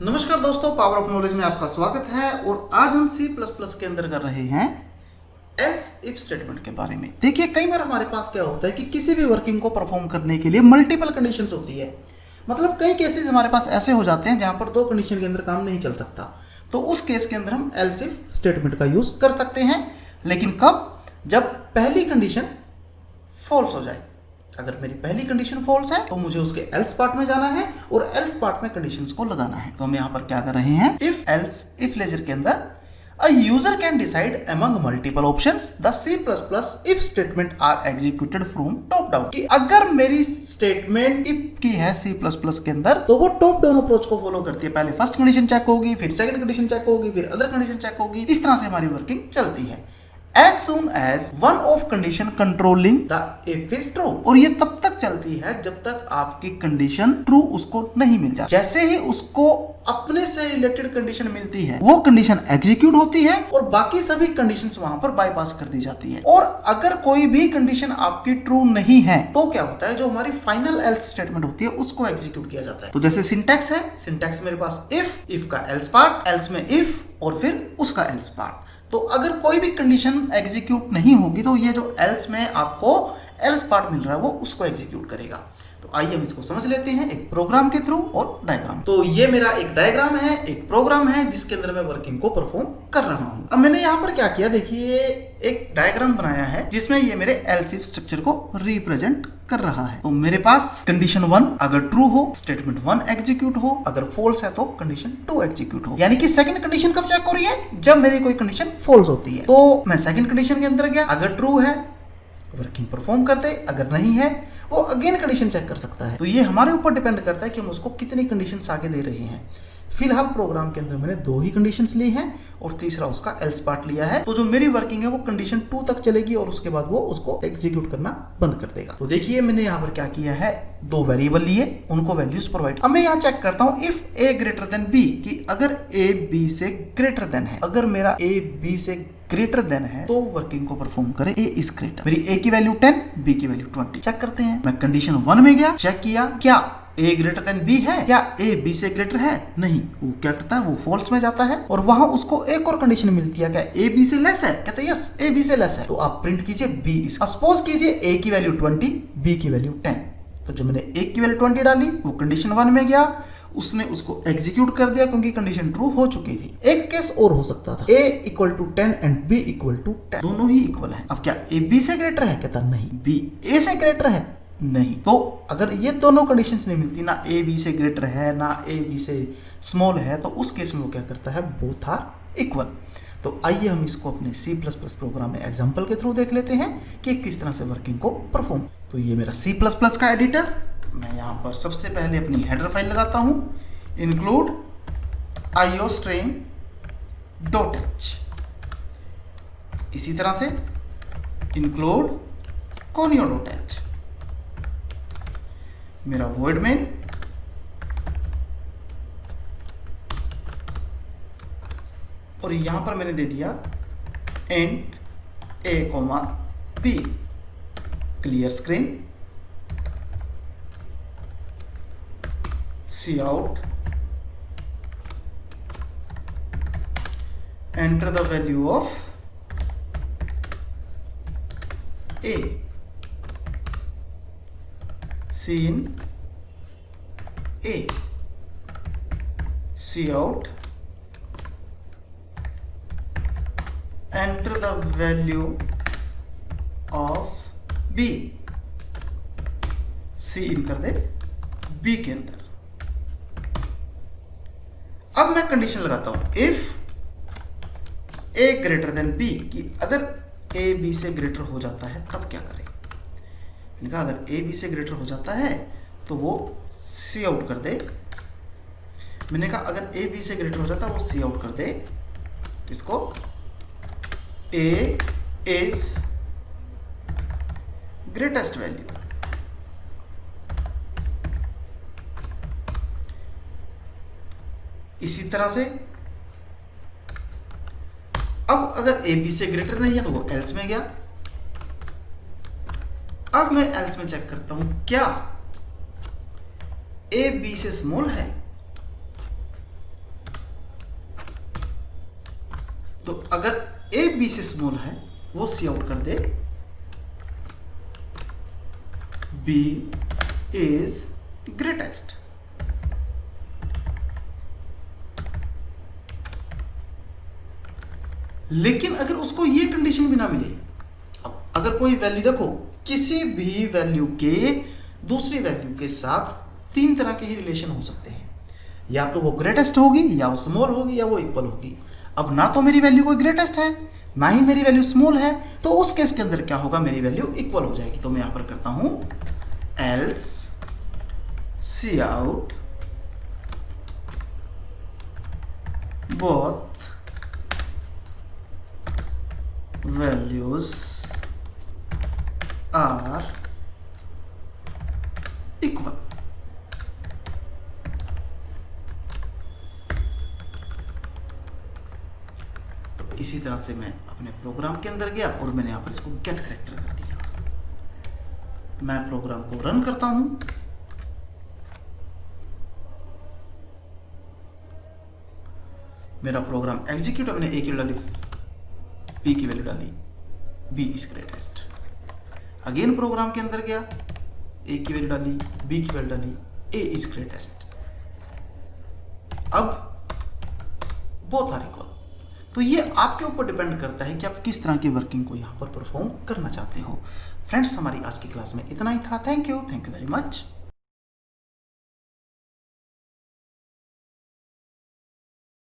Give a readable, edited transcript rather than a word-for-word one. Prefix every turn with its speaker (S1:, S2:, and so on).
S1: नमस्कार दोस्तों, power of knowledge में आपका स्वागत है। और आज हम C++ के अंदर कर रहे हैं एल्स इफ स्टेटमेंट के बारे में। देखिए, कई बार हमारे पास क्या होता है कि किसी भी वर्किंग को परफॉर्म करने के लिए मल्टीपल कंडीशंस होती है। मतलब कई केसेस हमारे पास ऐसे हो जाते हैं जहां पर दो कंडीशन के अंदर काम नहीं चल सकता, तो उस केस के अंदर हम एल्स इफ स्टेटमेंट का यूज कर सकते हैं। लेकिन कब? जब पहली कंडीशन फॉल्स हो जाए। अगर मेरी पहली कंडीशन फॉल्स है तो मुझे उसके एल्स पार्ट में जाना है और एल्स पार्ट में कंडीशंस को लगाना है। तो हम यहाँ पर क्या कर रहे हैं, इफ एल्स इफ लेजर के अंदर a user can decide among multiple options the C++ if statement are executed from top down. कि अगर मेरी स्टेटमेंट इफ की है C++ के अंदर तो वो टॉप डाउन अप्रोच को फॉलो करती है। पहले फर्स्ट कंडीशन चेक होगी, फिर सेकंड कंडीशन चेक होगी, फिर अदर कंडीशन चेक होगी। इस तरह से हमारी वर्किंग चलती है। As soon as one of condition controlling the if is true, और ये तब तक चलती है जब तक आपकी कंडीशन ट्रू उसको नहीं मिल जाती। जैसे ही उसको अपने से रिलेटेड कंडीशन मिलती है वो कंडीशन एग्जीक्यूट होती है और बाकी सभी कंडीशंस वहां पर बाईपास कर दी जाती है। और अगर कोई भी कंडीशन आपकी ट्रू नहीं है तो क्या होता है, जो हमारी फाइनल एल्स स्टेटमेंट होती है उसको एग्जीक्यूट किया जाता है। तो जैसे सिंटैक्स है, सिंटैक्स मेरे पास इफ का एल्स पार्ट, एल्स में इफ और फिर उसका एल्स पार्ट। तो अगर कोई भी कंडीशन एग्जीक्यूट नहीं होगी तो ये जो एल्स में आपको एल्स पार्ट मिल रहा है वो उसको एग्जीक्यूट करेगा। तो आइए हम इसको समझ लेते हैं एक प्रोग्राम के थ्रू और डायग्राम। तो ये मेरा एक डायग्राम है, एक प्रोग्राम है जिसके अंदर मैं वर्किंग को परफॉर्म कर रहा हूं। अब मैंने यहाँ पर क्या किया, देखिए एक डायग्राम बनाया है जिसमें ये मेरे एल्स इफ स्ट्रक्चर को रिप्रेजेंट कर रहा है। तो मेरे पास कंडीशन 1 अगर ट्रू हो स्टेटमेंट 1 एग्जीक्यूट हो, अगर फॉल्स है तो कंडीशन 2 एग्जीक्यूट हो। यानी कि सेकंड कंडीशन कब चेक हो रही है, जब मेरी कोई कंडीशन फॉल्स होती है। तो मैं सेकंड कंडीशन के अंदर गया, अगर ट्रू है वर्किंग परफॉर्म करते, अगर नहीं है वो अगेन कंडीशन चेक कर सकता है। तो ये हमारे ऊपर डिपेंड करता है कि हम उसको कितनी कंडीशंस आगे दे रहे हैं। फिलहाल प्रोग्राम के अंदर मैंने 2 ही कंडीशंस ली हैं और तीसरा उसका एल्स पार्ट लिया है। तो जो मेरी वर्किंग है वो कंडीशन 2 तक चलेगी और उसके बाद वो उसको एग्जीक्यूट करना बंद कर देगा। तो देखिए मैंने यहाँ पर क्या किया है, 2 वेरिएबल लिए, उनको वैल्यूज प्रोवाइड। अब मैं यहाँ चेक करता हूँ if a greater than b, कि अगर a b से ग्रेटर देन है, अगर मेरा a b से ग्रेटर देन है तो वर्किंग को परफॉर्म करे a इज ग्रेटर। मेरी a की वैल्यू 10, b की वैल्यू 20। चेक करते हैं। मैं कंडीशन 1 में गया, चेक किया क्या a ग्रेटर देन b है, क्या a b से ग्रेटर है, नहीं। वो क्या करता है, वो फॉल्स में जाता है और वहां उसको एक और कंडीशन मिलती है, क्या a b से लेस है, कहते हैं यस a b से लेस है। तो आप प्रिंट कीजिए b इज। सपोज कीजिए a की वैल्यू 20, b की वैल्यू 10। तो जो मैंने a की वैल्यू 20 डाली वो कंडीशन 1 में गया, उसने उसको एग्जीक्यूट कर दिया क्योंकि कंडीशन ट्रू हो चुकी थी। एक केस और हो सकता था, a equal to 10 and b equal to 10, दोनों ही इक्वल है। अब क्या a b से ग्रेटर है, कहता नहीं। b a से ग्रेटर है, नहीं। तो अगर ये दोनों कंडीशंस नहीं मिलती, ना a b से ग्रेटर है ना a b से स्मॉल है, तो उस केस में वो क्या करता है, बोथ आर इक्वल। तो आइए हम इसको अपने C++ प्रोग्राम में एग्जांपल के थ्रू देख लेते हैं कि किस तरह से वर्किंग को परफॉर्म। तो ये मेरा C++ का एडिटर, मैं यहाँ पर सबसे पहले अपनी हेडर फाइल लगाता हूँ, include iostream.h। इसी तरह से include conio.h। मेरा void main, और यहां पर मैंने दे दिया int a, b, clear screen, cout, enter the value of a, cin a, cout, enter the value of b, c इन कर दे b के अंदर। अब मैं कंडीशन लगाता हूं if a greater than b, कि अगर a b से ग्रेटर हो जाता है तब क्या करें। मैंने कहा अगर a b से ग्रेटर हो जाता है तो वो c आउट कर दे। मैंने कहा अगर a b से ग्रेटर हो जाता है वो c आउट कर दे, किसको, a इज ग्रेटेस्ट वैल्यू। इसी तरह से अब अगर a b से ग्रेटर नहीं है तो वो एल्स में गया। अब मैं एल्स में चेक करता हूं क्या a b से स्मॉल है, तो अगर ए बी से स्मॉल है वो सी आउट कर दे बी इज ग्रेटेस्ट। लेकिन अगर उसको ये कंडीशन भी ना मिले, अब अगर कोई वैल्यू देखो, किसी भी वैल्यू के दूसरी वैल्यू के साथ तीन तरह के ही रिलेशन हो सकते हैं, या तो वो ग्रेटेस्ट होगी, या वो स्मॉल होगी, या वो इक्वल होगी। अब ना तो मेरी वैल्यू कोई ग्रेटेस्ट है, ना ही मेरी वैल्यू स्मॉल है, तो उस केस के अंदर क्या होगा, मेरी वैल्यू इक्वल हो जाएगी। तो मैं यहां पर करता हूं else C out both values are equal। तो इसी तरह से मैं अपने प्रोग्राम के अंदर गया और मैंने यहां पर इसको गेट कैरेक्टर कर दिया। मैं प्रोग्राम को रन करता हूं, मेरा प्रोग्राम एग्जीक्यूट, मैंने ए की डाली, बी की वैल्यू डाली, B is greatest. Again program के अंदर गया, ए की वैल्यू डाली, बी की वैल्यू डाली, ए इज ग्रेटेस्ट। अब बोथ आर इक्वल। तो ये आपके ऊपर डिपेंड करता है कि आप किस तरह की वर्किंग को यहाँ पर परफॉर्म करना चाहते हो। फ्रेंड्स, हमारी आज की क्लास में इतना ही था। Thank you very much.